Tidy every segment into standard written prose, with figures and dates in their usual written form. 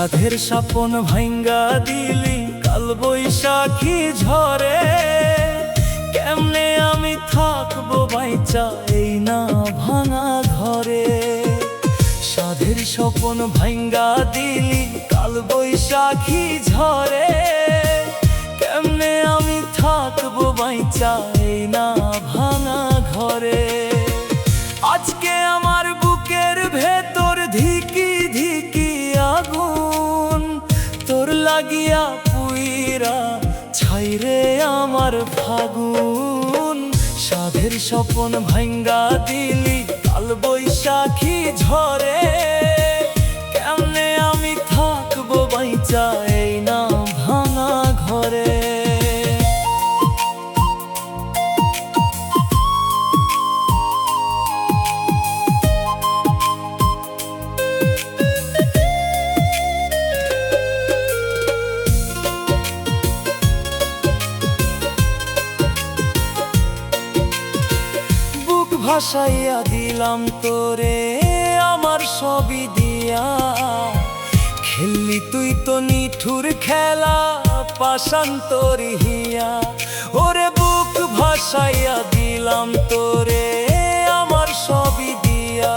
সাধের স্বপন ভাঙ্গা দিলি কাল বৈশাখী ঝরে। কেমনে আমি থাকবো বাইচা এই না ভাঙা ঘরে। সাধের স্বপন ভাঙ্গা দিলি কাল বৈশাখী ঝরে। কেমনে আমি থাকবো বাইচা এই না ভাঙা ঘরে। আজকে আমার বুকের ভেতর ধিকি ধিকি আগুন, তোর লাগিয়া পুইরা ছাইরে আমার ফাগুন। সাধের স্বপন ভাঙ্গা দিলি কাল বৈশাখী ঝরে। কেমনে আমি থাকবো বাইচা এই না ভাঙা ঘরে। ভাসাইয়া দিলাম তোরে আমার সবই দিয়া। খেললি তুই তো নিঠুর খেলা পাষাণ তোর হিয়া। ওরে বুক ভাসাইয়া দিলাম তোরে আমার সবই দিয়া।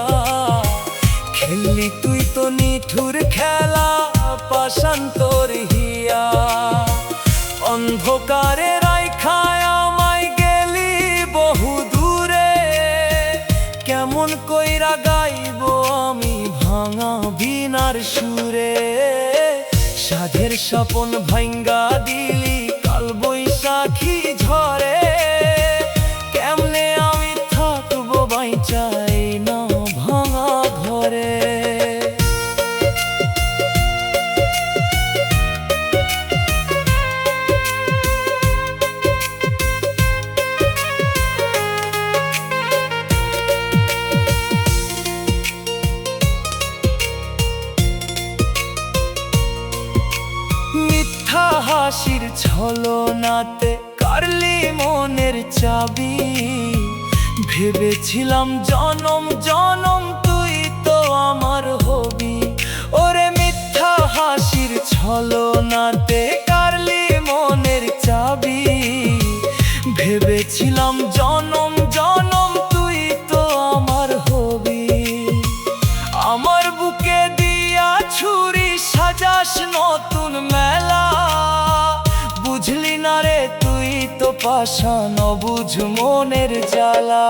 খেললি তুই তো নিঠুর খেলা পাষাণ তোর হিয়া। অন্ধকারে রাইখায় আমায় গেলি বহু দূরে। কেমন কইরা গাইব আমি ভাঙা বিনার সুরে। সাধের স্বপন ভাঙ্গা দিলি কাল বৈশাখী ঝরে। কেমনে আমি থাকবো বাইচা এই না ভাঙা ঘরে। মিথ্যা হাসির ছলনাতে কারলি মনের চাবি। ভেবেছিলাম জনম জনম তুই তো আমার হবি। ওরে মিথ্যা হাসির ছলনাতে কারলি মনের চাবি। ভেবেছিলাম জনম জনম তুই তো আমার হবি। আমার বুকে দিয়া ছুরি সাজাস নতুন মেলা। বুঝলি না রে তুই তো পাষাণ অবুঝ মনের জ্বালা।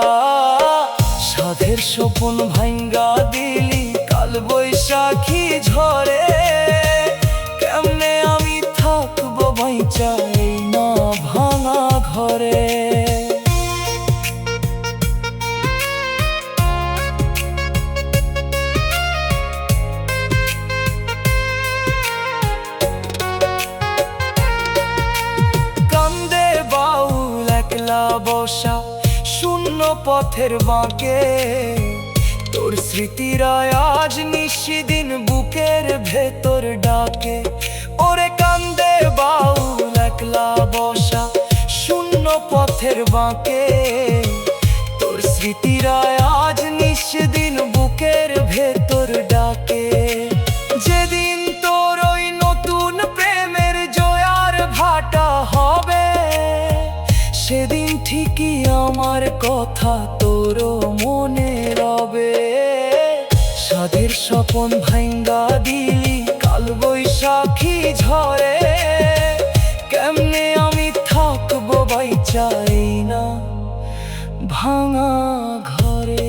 সাধের স্বপন ভাঙ্গা দিলি কাল বৈশাখী ঝরে। কেমনে আমি থাকবো বাইচা এই না ভাঙা ঘরে। বসা শূন্য পথের বাঁকে তোর স্মৃতিরা আজ নিশিদিন বুকের ভেতর ডাকে। ওরে কান্দে বাউল একলা বসা শূন্য পথের বাঁকে তোর স্মৃতিরা আজ নিশিদিন বুকের ভেতর ডাকে। যেদিন তোর ওই নতুন প্রেমের জোয়ার ভাটা হবে, সেদিন ঠিকই আমার কথা তোরও মনে রবে। সাধের স্বপন ভাঙ্গা দিলি কাল বৈশাখী ঝরে। কেমনে আমি থাকবো বাইচা এই না ভাঙা ঘরে।